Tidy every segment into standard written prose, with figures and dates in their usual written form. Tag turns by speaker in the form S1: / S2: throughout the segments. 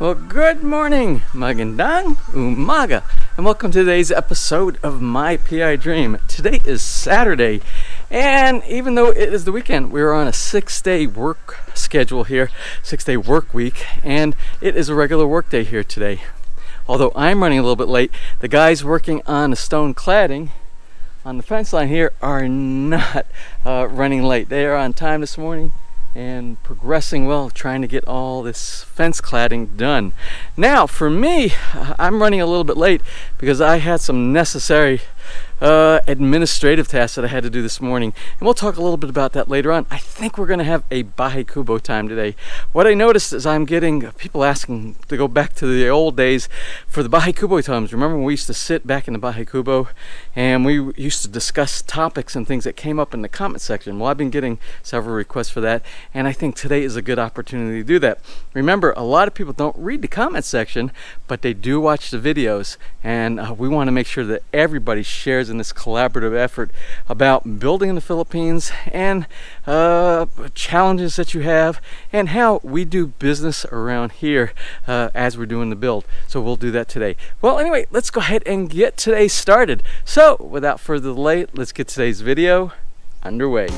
S1: Well, good morning, magandang umaga, and welcome to today's episode of My PI Dream. Today is Saturday, and even though it is the weekend, we're on a 6-day work schedule here, 6-day work week, and it is a regular work day here today. Although I'm running a little bit late, the guys working on the stone cladding on the fence line here are not running late. They are on time this morning and progressing well, trying to get all this fence cladding done. Now, for me, I'm running a little bit late because I had some necessary administrative tasks that I had to do this morning, and we'll talk a little bit about that later on. I think we're going to have a Bahay Kubo time today. What I noticed is I'm getting people asking to go back to the old days for the Bahay Kubo times. Remember when we used to sit back in the Bahay Kubo and we used to discuss topics and things that came up in the comment section? Well, I've been getting several requests for that, and I think today is a good opportunity to do that. Remember, a lot of people don't read the comment section, but they do watch the videos, and we want to make sure that everybody shares in this collaborative effort about building in the Philippines and challenges that you have and how we do business around here as we're doing the build. So we'll do that today. Well, anyway, let's go ahead and get today started. So without further delay, let's get today's video underway.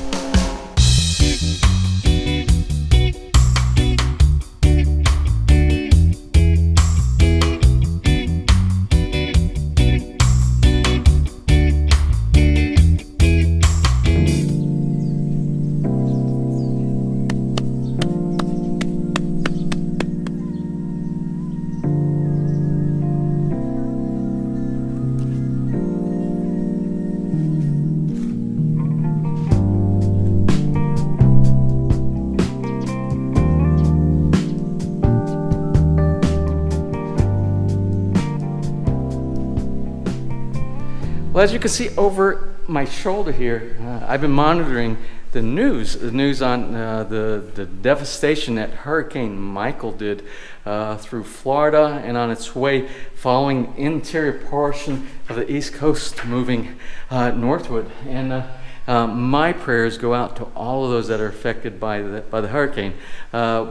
S1: Well, as you can see over my shoulder here, I've been monitoring the news on the devastation that Hurricane Michael did through Florida and on its way following the interior portion of the East Coast moving northward. And my prayers go out to all of those that are affected by the hurricane.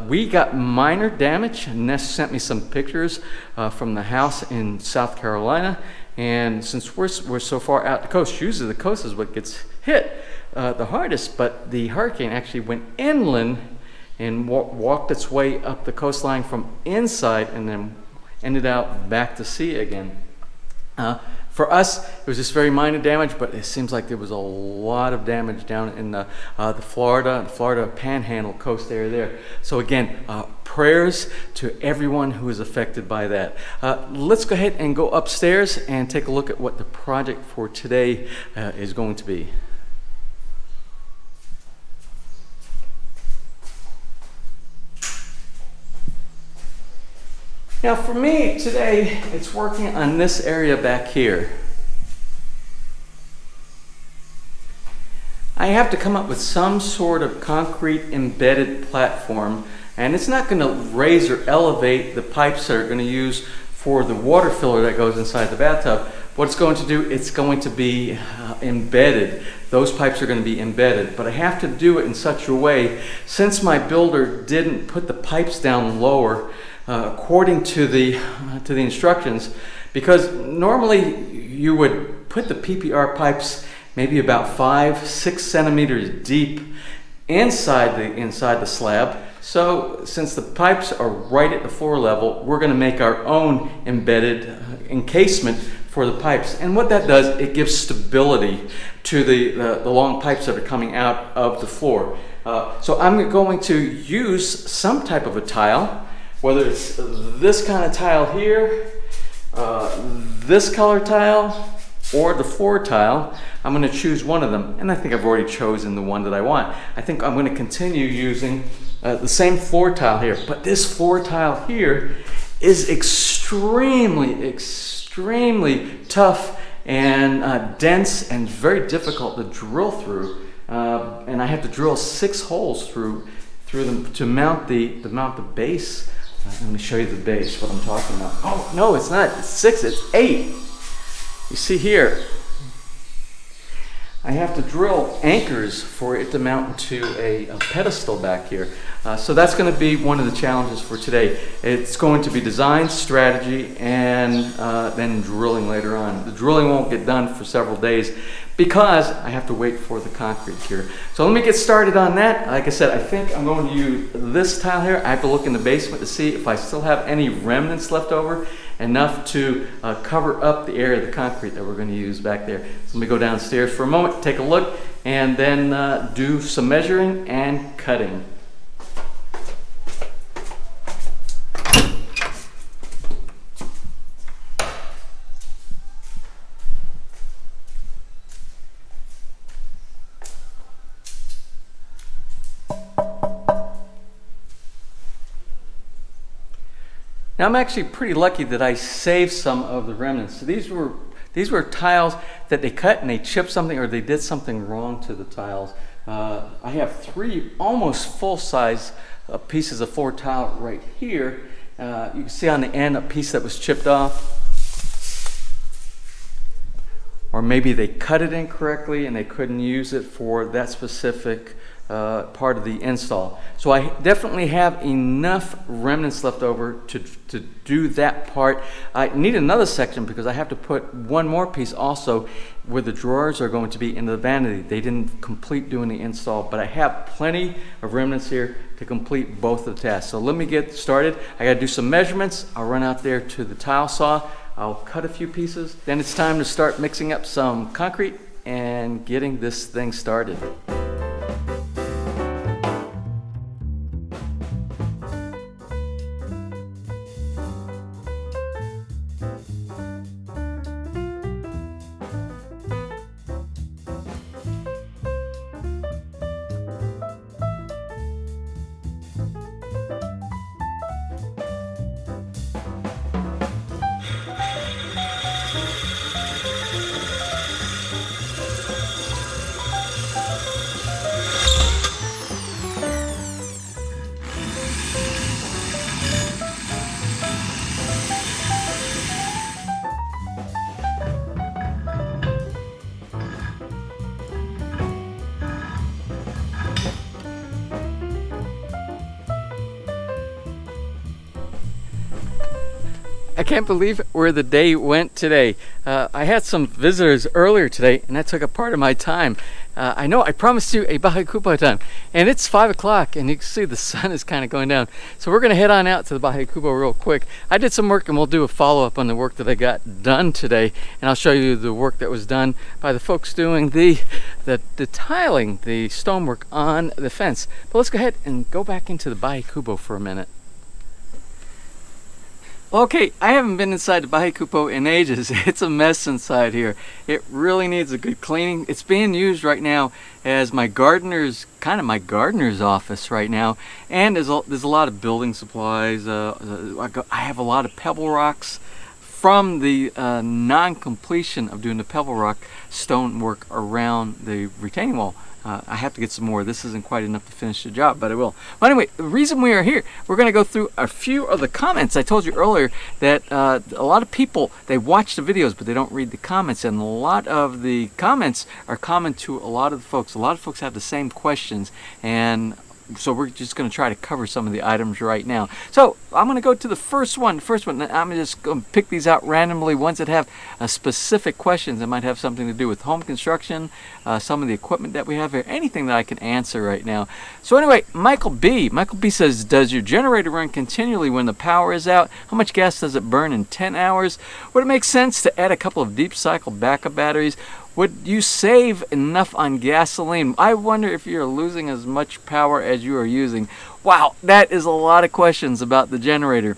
S1: We got minor damage, and Ness sent me some pictures from the house in South Carolina. And since we're so far out the coast, usually the coast is what gets hit the hardest, but the hurricane actually went inland and walked its way up the coastline from inside and then ended out back to sea again. For us, it was just very minor damage, but it seems like there was a lot of damage down in the Florida Panhandle coast area there. So again, prayers to everyone who is affected by that. Let's go ahead and go upstairs and take a look at what the project for today is going to be. Now for me today, it's working on this area back here. I have to come up with some sort of concrete embedded platform, and it's not going to raise or elevate the pipes that are going to use for the water filler that goes inside the bathtub. What it's going to do, it's going to be embedded. Those pipes are going to be embedded, but I have to do it in such a way, since my builder didn't put the pipes down lower according to the instructions, because normally you would put the PPR pipes maybe about 5-6 centimeters deep inside the slab. So since the pipes are right at the floor level, we're going to make our own embedded encasement for the pipes. And what that does, it gives stability to the long pipes that are coming out of the floor. So I'm going to use some type of a tile, whether it's this kind of tile here, this color tile, or the floor tile. I'm going to choose one of them, and I think I've already chosen the one that I want. I think I'm going to continue using the same floor tile here, but this floor tile here is extremely tough and dense and very difficult to drill through, and I have to drill 6 holes through them to mount the base. Let me show you the base, what I'm talking about. Oh no, it's not 6, it's 8. You see here, I have to drill anchors for it to mount to a pedestal back here. So that's going to be one of the challenges for today. It's going to be design, strategy, and then drilling later on. The drilling won't get done for several days because I have to wait for the concrete here. So let me get started on that. Like I said, I think I'm going to use this tile here. I have to look in the basement to see if I still have any remnants left over, enough to cover up the area of the concrete that we're going to use back there. So let me go downstairs for a moment, take a look, and then do some measuring and cutting. Now I'm actually pretty lucky that I saved some of the remnants. So these were tiles that they cut and they chipped something or they did something wrong to the tiles. I have 3 almost full-size pieces of 4 tile right here. You can see on the end a piece that was chipped off. Or maybe they cut it incorrectly and they couldn't use it for that specific part of the install. So I definitely have enough remnants left over to do that part. I need another section because I have to put one more piece also where the drawers are going to be in the vanity. They didn't complete doing the install, but I have plenty of remnants here to complete both of the tasks. So let me get started. I got to do some measurements. I'll run out there to the tile saw. I'll cut a few pieces. Then it's time to start mixing up some concrete and getting this thing started. I can't believe where the day went today. I had some visitors earlier today, and that took a part of my time. I know I promised you a Bahay Kupo time, and it's 5 o'clock, and you can see the sun is kind of going down. So we're going to head on out to the Bahay Kupo real quick. I did some work, and we'll do a follow-up on the work that I got done today, and I'll show you the work that was done by the folks doing the tiling, the stonework on the fence. But let's go ahead and go back into the Bahay Kupo for a minute. Okay, I haven't been inside the Bahay Kupo in ages. It's a mess inside here. It really needs a good cleaning. It's being used right now as my gardener's office right now. And there's a lot of building supplies. I have a lot of pebble rocks from the non-completion of doing the pebble rock stonework around the retaining wall. I have to get some more. This isn't quite enough to finish the job, but I will. Well, anyway, the reason we are here, we're going to go through a few of the comments. I told you earlier that a lot of people, they watch the videos, but they don't read the comments, and a lot of the comments are common to a lot of the folks. A lot of folks have the same questions, and so we're just going to try to cover some of the items right now. So I'm going to go to the first one. I'm just going to pick these out randomly, ones that have specific questions that might have something to do with home construction, some of the equipment that we have here, anything that I can answer right now. So anyway, Michael B says, does your generator run continually when the power is out? How much gas does it burn in 10 hours? Would it make sense to add a couple of deep cycle backup batteries? Would you save enough on gasoline? I wonder if you're losing as much power as you are using. Wow, that is a lot of questions about the generator.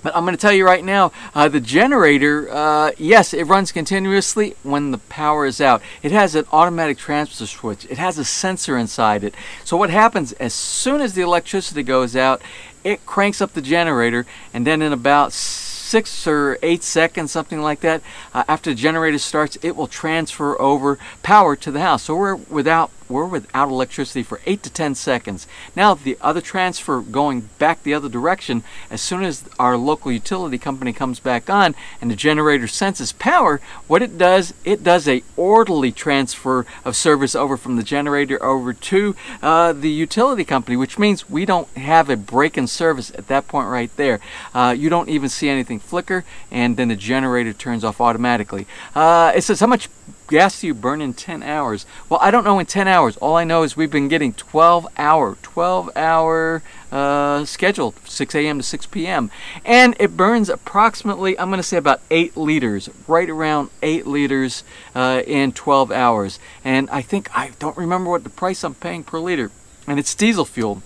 S1: But I'm going to tell you right now, the generator, yes, it runs continuously when the power is out. It has an automatic transfer switch. It has a sensor inside it. So what happens, as soon as the electricity goes out, it cranks up the generator, and then in about 6 or 8 seconds, something like that, after the generator starts, it will transfer over power to the house. So we're without we're without electricity for 8 to 10 seconds. Now, the other transfer going back the other direction, as soon as our local utility company comes back on and the generator senses power, what it does a orderly transfer of service over from the generator over to the utility company, which means we don't have a break in service at that point right there. You don't even see anything flicker, and then the generator turns off automatically. It says, how much gas do you burn in 10 hours? Well, I don't know in 10 hours. All I know is we've been getting 12-hour scheduled, 6 a.m. to 6 p.m. And it burns approximately, I'm going to say about 8 liters, right around 8 liters in 12 hours. And I don't remember what the price I'm paying per liter. And it's diesel fuel.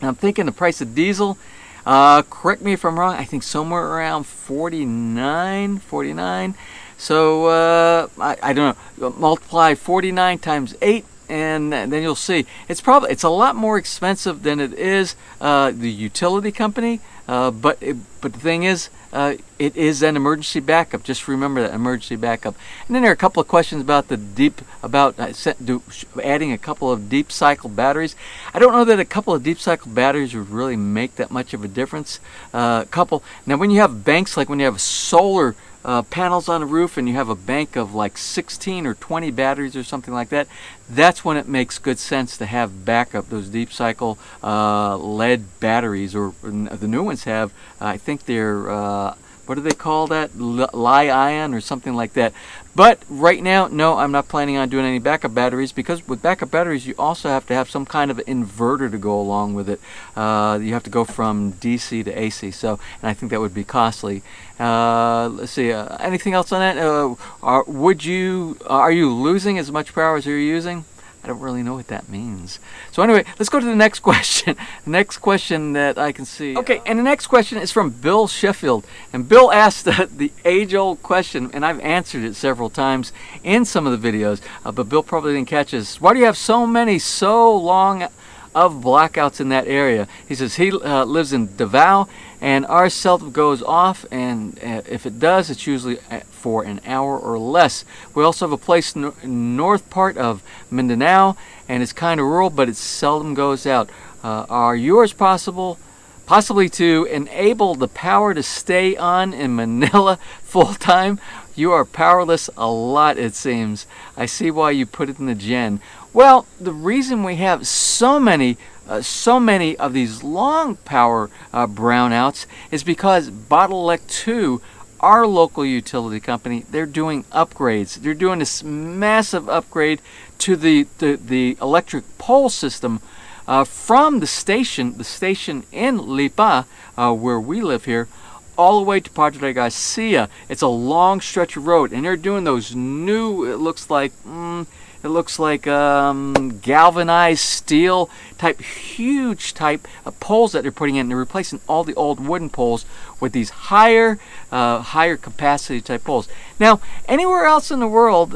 S1: And I'm thinking the price of diesel, correct me if I'm wrong, I think somewhere around 49. So I don't know, multiply 49 times 8, and then you'll see it's a lot more expensive than it is the utility company. But the thing is, it is an emergency backup. Just remember that, emergency backup. And then there are a couple of questions about adding a couple of deep cycle batteries. I don't know that a couple of deep cycle batteries would really make that much of a difference. Now, when you have banks, like when you have solar panels on the roof and you have a bank of like 16 or 20 batteries or something like that, that's when it makes good sense to have backup. Those deep cycle lead batteries, or the new ones have, I think they're what do they call that? Li-ion or something like that. But right now, no, I'm not planning on doing any backup batteries, because with backup batteries, you also have to have some kind of inverter to go along with it. You have to go from DC to AC, and I think that would be costly. Let's see, anything else on that? Are you losing as much power as you're using? I don't really know what that means. So anyway, let's go to the next question. The next question that I can see. Okay, and the next question is from Bill Sheffield. And Bill asked the age-old question, and I've answered it several times in some of the videos, but Bill probably didn't catch this. Why do you have so long of blackouts in that area? He says he lives in Davao, and ours seldom goes off, and if it does, it's usually for an hour or less. We also have a place north part of Mindanao, and it's kind of rural, but it seldom goes out. Are yours possibly to enable the power to stay on in Manila full time? You are powerless a lot, it seems. I see why you put it in the gen. Well, the reason we have so many of these long power brownouts is because Bottleneck 2, our local utility company, they're doing upgrades. They're doing this massive upgrade to the electric pole system from the station in Lipa, where we live here, all the way to Padre Garcia. It's a long stretch of road, and they're doing those new, it looks like galvanized steel type, huge type of poles that they're putting in. They're replacing all the old wooden poles with these higher capacity type poles. Now, anywhere else in the world,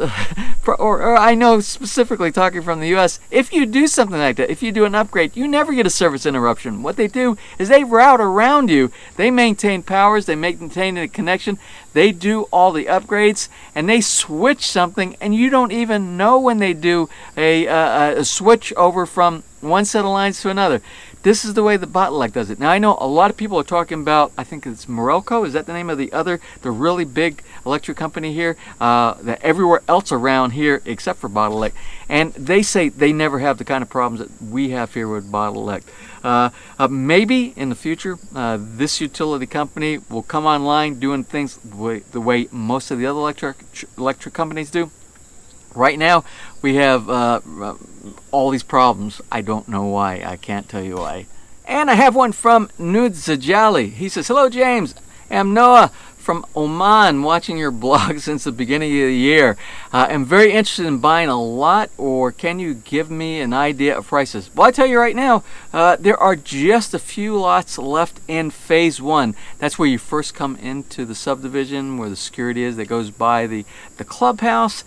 S1: or I know specifically talking from the U.S., if you do something like that, if you do an upgrade, you never get a service interruption. What they do is they route around you. They maintain powers, they maintain a connection, they do all the upgrades, and they switch something, and you don't even know when they do a switch over from one set of lines to another. This is the way the Bottleneck does it. Now, I know a lot of people are talking about, I think it's Morelco, is that the name of the really big electric company here, that everywhere else around here except for Bottleneck, and they say they never have the kind of problems that we have here with Bottleneck. Maybe in the future, this utility company will come online doing things the way most of the other electric companies do. Right now, we have all these problems. I don't know why. I can't tell you why. And I have one from Nudzajali. He says, "Hello, James. I'm Noah from Oman, watching your blog since the beginning of the year. I'm very interested in buying a lot, or can you give me an idea of prices?" Well, I tell you right now, there are just a few lots left in phase 1. That's where you first come into the subdivision, where the security is that goes by the clubhouse.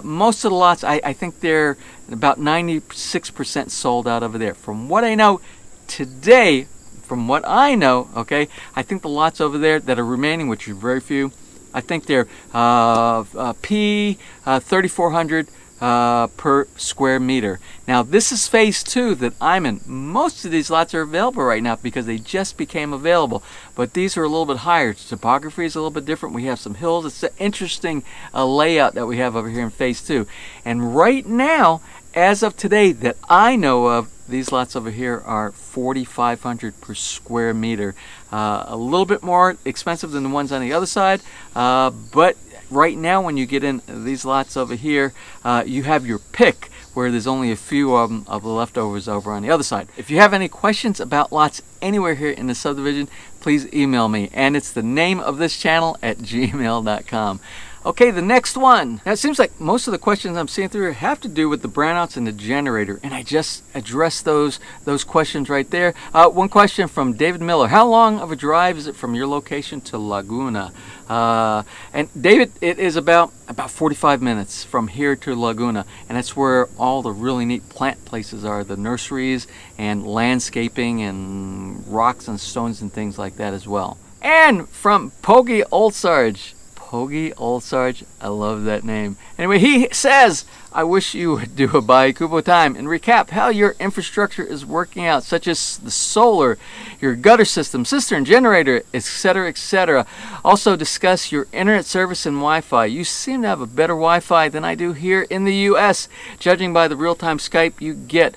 S1: Most of the lots, I think they're about 96% sold out over there. From what I know today, okay, I think the lots over there that are remaining, which are very few, I think they're P 3400 per square meter. Now this is phase 2 that I'm in. Most of these lots are available right now because they just became available, but these are a little bit higher. Topography is a little bit different. We have some hills. It's an interesting layout that we have over here in phase 2. And right now, as of today that I know of, these lots over here are $4,500 per square meter. A little bit more expensive than the ones on the other side, but right now when you get in these lots over here, you have your pick, where there's only a few of them of the leftovers over on the other side. If you have any questions about lots anywhere here in the subdivision, please email me, and it's the name of this channel at gmail.com. Okay, the next one. Now it seems like most of the questions I'm seeing through here have to do with the brownouts and the generator, and I just addressed those questions right there. One question from David Miller: how long of a drive is it from your location to Laguna? And David, it is about 45 minutes from here to Laguna, and that's where all the really neat plant places are, the nurseries and landscaping and rocks and stones and things like that as well. And from Pogie Old Sarge. Pogie Old Sarge, I love that name. Anyway, he says, I wish you would do a Bai Kubo time and recap how your infrastructure is working out, such as the solar, your gutter system, cistern, generator, etc., etc. Also discuss your internet service and Wi-Fi. You seem to have a better Wi-Fi than I do here in the U.S., judging by the real-time Skype you get.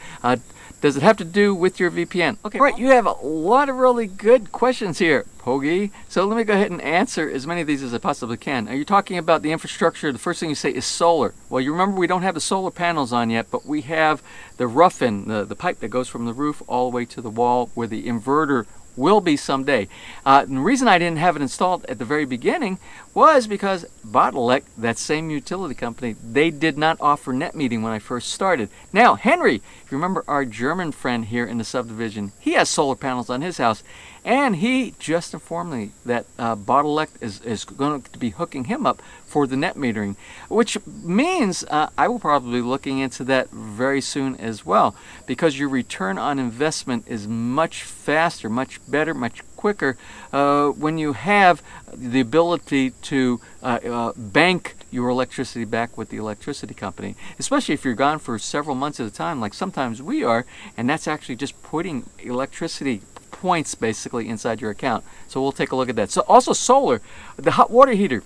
S1: Does it have to do with your VPN? Okay, right, you have a lot of really good questions here, Pogie. So let me go ahead and answer as many of these as I possibly can. Are you talking about the infrastructure? The first thing you say is solar. Well, you remember we don't have the solar panels on yet, but we have the rough-in, the pipe that goes from the roof all the way to the wall where the inverter will be someday. And the reason I didn't have it installed at the very beginning was because Bottleneck, that same utility company, they did not offer net metering when I first started. Now, Henry, if you remember our German friend here in the subdivision, he has solar panels on his house, and he just informed me that Bottleneck is going to be hooking him up for the net metering, which means I will probably be looking into that very soon as well, because your return on investment is much faster, much better, much quicker when you have the ability to bank your electricity back with the electricity company, especially if you're gone for several months at a time, like sometimes we are, and that's actually just putting electricity points basically inside your account. So we'll take a look at that. So also solar, the hot water heater.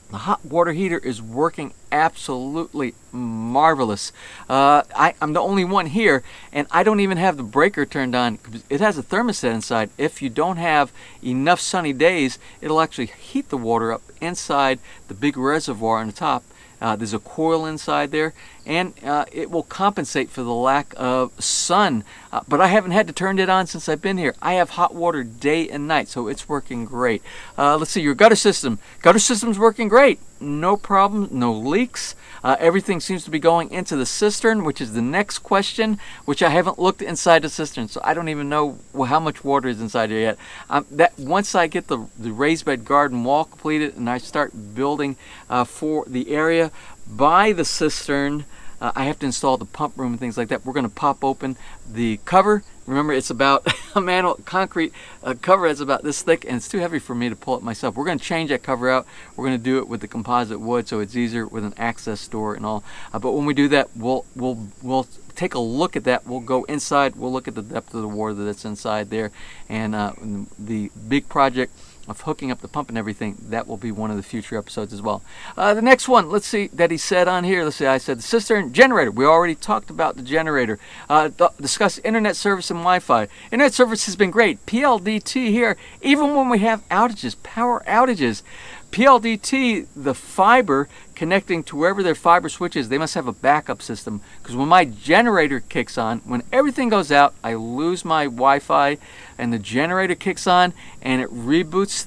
S1: The hot water heater is working absolutely marvelous. I'm the only one here, and I don't even have the breaker turned on. It has a thermostat inside. If you don't have enough sunny days, it'll actually heat the water up inside the big reservoir on the top. There's a coil inside there, and it will compensate for the lack of sun. But I haven't had to turn it on since I've been here. I have hot water day and night, so it's working great. Let's see, your gutter system. Gutter system's working great. No problem, no leaks. Everything seems to be going into the cistern, which is the next question, which I haven't looked inside the cistern, so I don't even know how much water is inside there yet. That once I get the raised bed garden wall completed and I start building for the area by the cistern, I have to install the pump room and things like that. We're going to pop open the cover. Remember, it's about a manual concrete cover that's about this thick, and it's too heavy for me to pull it myself. We're going to change that cover out. We're going to do it with the composite wood, so it's easier with an access door and all. But when we do that, we'll take a look at that. We'll go inside. We'll look at the depth of the water that's inside there, and the big project of hooking up the pump and everything, that will be one of the future episodes as well. The next one, let's see, that he said on here, let's see, I said the cistern generator. We already talked about the generator. Discuss internet service and Wi-Fi. Internet service has been great. PLDT here, even when we have outages, power outages. PLDT, the fiber connecting to wherever their fiber switches, they must have a backup system, because when my generator kicks on, when everything goes out, I lose my Wi-Fi, and the generator kicks on and it reboots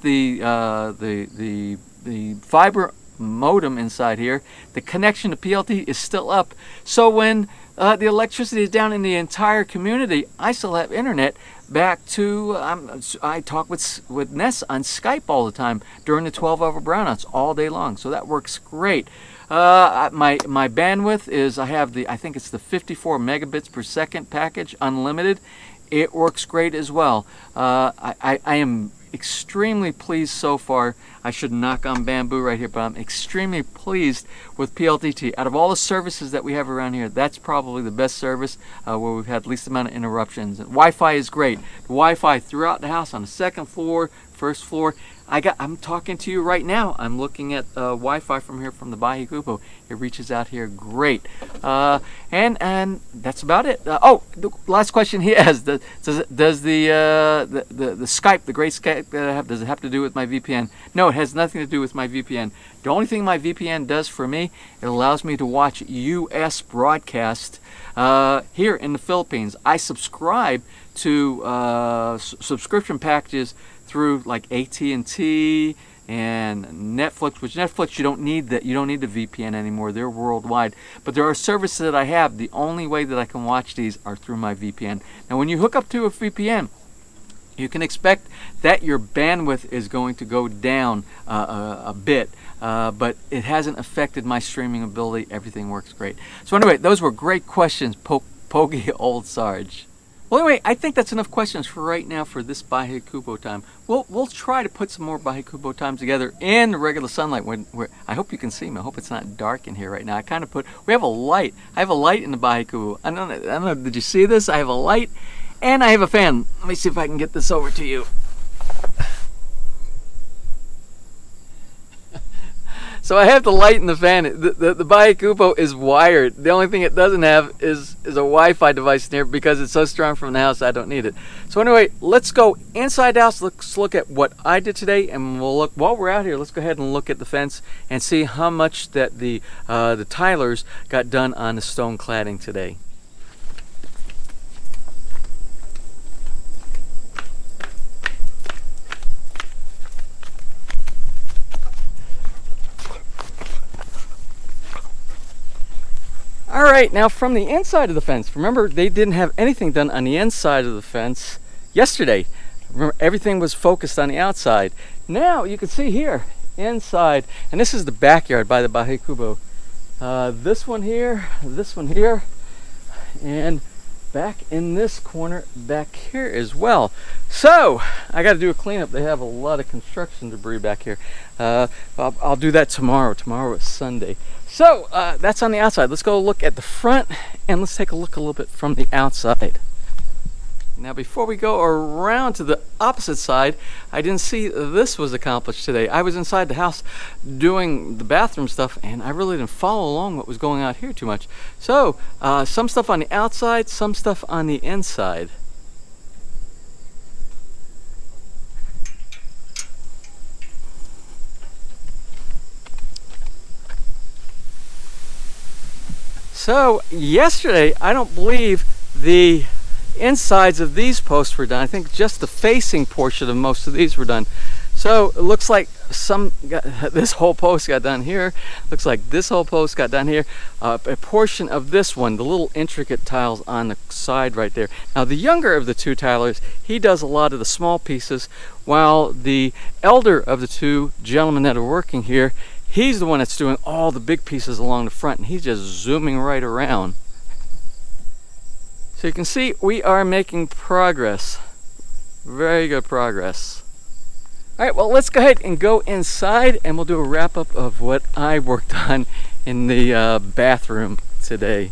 S1: the fiber modem inside here. The connection to PLDT is still up, so when the electricity is down in the entire community, I still have internet back to, I talk with Ness on Skype all the time during the 12-hour brownouts all day long, so that works great. My bandwidth is, I think it's the 54 megabits per second package, unlimited. It works great as well. I am extremely pleased so far. I should knock on bamboo right here, but I'm extremely pleased with PLDT. Out of all the services that we have around here, that's probably the best service where we've had least amount of interruptions. Wi-Fi is great. The Wi-Fi throughout the house on the second floor, first floor. I'm talking to you right now. I'm looking at Wi-Fi from here from the Bahi Kubo. It reaches out here great. And that's about it. The last question he has: does the Skype, the great Skype, does it have to do with my VPN? No, it has nothing to do with my VPN. The only thing my VPN does for me, it allows me to watch U.S. broadcast here in the Philippines. I subscribe to subscription packages through like AT&T and Netflix, which Netflix you don't need the VPN anymore. They're worldwide. But there are services that I have. The only way that I can watch these are through my VPN. Now when you hook up to a VPN, you can expect that your bandwidth is going to go down a bit, but it hasn't affected my streaming ability. Everything works great. So anyway, those were great questions, Pogi Old Sarge. Well, anyway, I think that's enough questions for right now for this Bahi Kubo time. We'll try to put some more Bahi Kubo time together in the regular sunlight. I hope you can see me. I hope it's not dark in here right now. We have a light. I have a light in the Bahi Kubo. I don't know. Did you see this? I have a light and I have a fan. Let me see if I can get this over to you. So I have the light and the fan. The Bahi Kubo is wired. The only thing it doesn't have is a Wi-Fi device in here because it's so strong from the house I don't need it. So anyway, let's go inside the house. Let's look at what I did today, and we'll look while we're out here. Let's go ahead and look at the fence and see how much that the tilers got done on the stone cladding today. All right, now from the inside of the fence, remember they didn't have anything done on the inside of the fence yesterday. Remember, everything was focused on the outside. Now you can see here, inside, and this is the backyard by the Bahi Kubo. This one here, and back in this corner back here as well. So I got to do a cleanup. They have a lot of construction debris back here. I'll do that tomorrow. Tomorrow is Sunday. So that's on the outside. Let's go look at the front and let's take a look a little bit from the outside. Now before we go around to the opposite side, I didn't see this was accomplished today. I was inside the house doing the bathroom stuff and I really didn't follow along what was going on here too much. So some stuff on the outside, some stuff on the inside. So yesterday, I don't believe the insides of these posts were done. I think just the facing portion of most of these were done. So it looks like this whole post got done here. Looks like this whole post got done here. A portion of this one, the little intricate tiles on the side right there. Now the younger of the two tilers, he does a lot of the small pieces, while the elder of the two gentlemen that are working here, he's the one that's doing all the big pieces along the front, and he's just zooming right around. So you can see we are making progress. Very good progress. All right, well, let's go ahead and go inside and we'll do a wrap up of what I worked on in the bathroom today.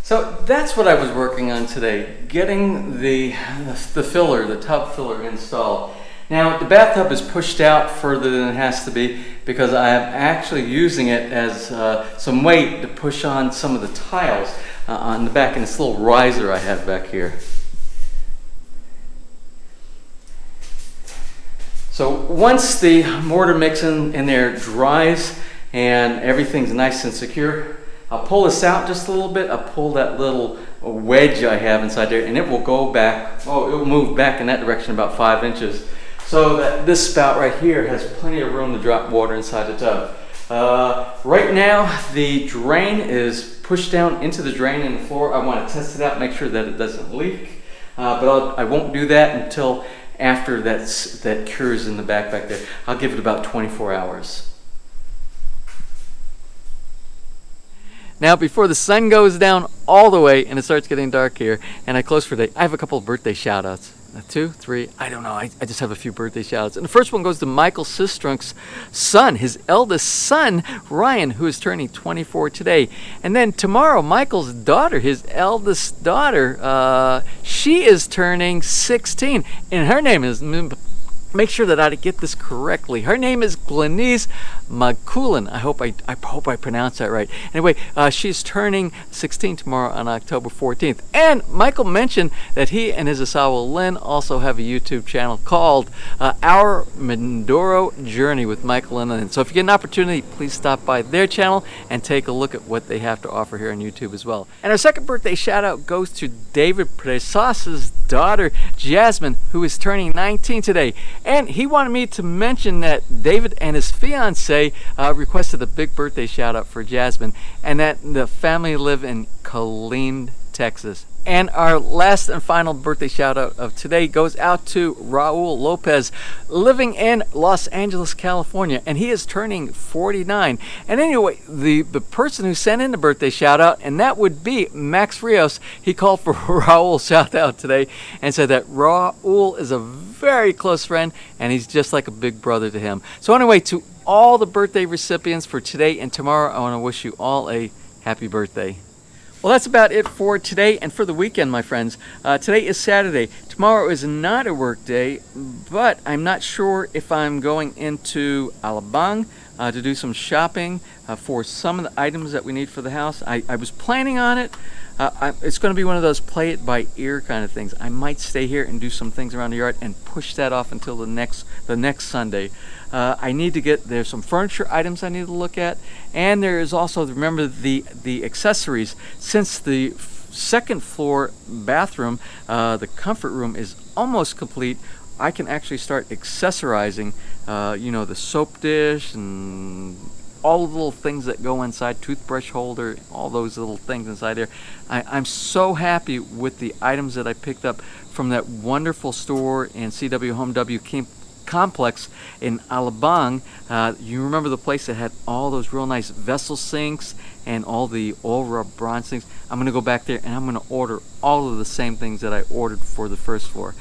S1: So that's what I was working on today, getting the filler, the tub filler installed. Now the bathtub is pushed out further than it has to be because I am actually using it as some weight to push on some of the tiles on the back in this little riser I have back here. So once the mortar mix in there dries and everything's nice and secure, I'll pull this out just a little bit. I'll pull that little wedge I have inside there and it will go back, it will move back in that direction about 5 inches. So that this spout right here has plenty of room to drop water inside the tub. Right now, the drain is pushed down into the drain in the floor. I want to test it out, make sure that it doesn't leak. But I won't do that until after that cures in the back there. I'll give it about 24 hours. Now, before the sun goes down all the way and it starts getting dark here, and I close for the day, I have a couple of birthday shout-outs. 2, 3, I don't know. I just have a few birthday shout-outs. And the first one goes to Michael Sistrunk's son, his eldest son, Ryan, who is turning 24 today. And then tomorrow, Michael's daughter, his eldest daughter, she is turning 16. And her name is, make sure that I get this correctly. Her name is Glenise Magkulin. I hope I pronounced that right. Anyway, she's turning 16 tomorrow on October 14th. And Michael mentioned that he and his asawa Lynn also have a YouTube channel called Our Mindoro Journey with Michael and Lynn. So if you get an opportunity, please stop by their channel and take a look at what they have to offer here on YouTube as well. And our second birthday shout out goes to David Presas's daughter, Jasmine, who is turning 19 today. And he wanted me to mention that David and his fiance requested a big birthday shout out for Jasmine, and that the family live in Killeen, Texas. And our last and final birthday shout out of today goes out to Raul Lopez, living in Los Angeles, California, and he is turning 49. And anyway, the person who sent in the birthday shout out, and that would be Max Rios, he called for Raul's shout out today and said that Raul is a very close friend and he's just like a big brother to him. So anyway, to all the birthday recipients for today and tomorrow, I want to wish you all a happy birthday. Well, that's about it for today and for the weekend, my friends. Today is Saturday. Tomorrow is not a work day, but I'm not sure if I'm going into Alabang to do some shopping for some of the items that we need for the house. I was planning on it. It's going to be one of those play it by ear kind of things. I might stay here and do some things around the yard and push that off until the next Sunday. I need to there's some furniture items I need to look at, and there is also, remember, the accessories. Since the second floor bathroom, the comfort room is almost complete, I can actually start accessorizing, the soap dish and all the little things that go inside, toothbrush holder, all those little things inside there. I'm so happy with the items that I picked up from that wonderful store in CW Home W Complex in Alabang. You remember the place that had all those real nice vessel sinks and all the oil rub bronze things? I'm going to go back there and I'm going to order all of the same things that I ordered for the first floor.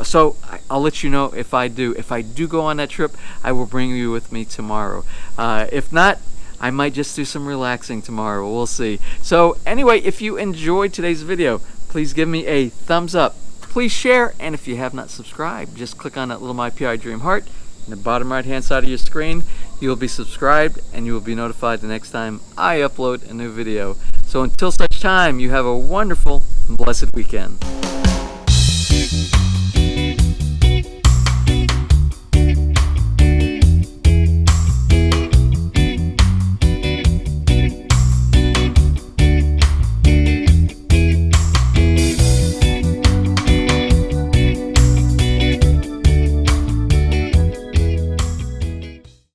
S1: So I'll let you know if I do. If I do go on that trip, I will bring you with me tomorrow. If not, I might just do some relaxing tomorrow. We'll see. So anyway, if you enjoyed today's video, please give me a thumbs up. Please share, and if you have not subscribed, just click on that little My PI Dream heart in the bottom right hand side of your screen. You will be subscribed and you will be notified the next time I upload a new video. So until such time, you have a wonderful and blessed weekend.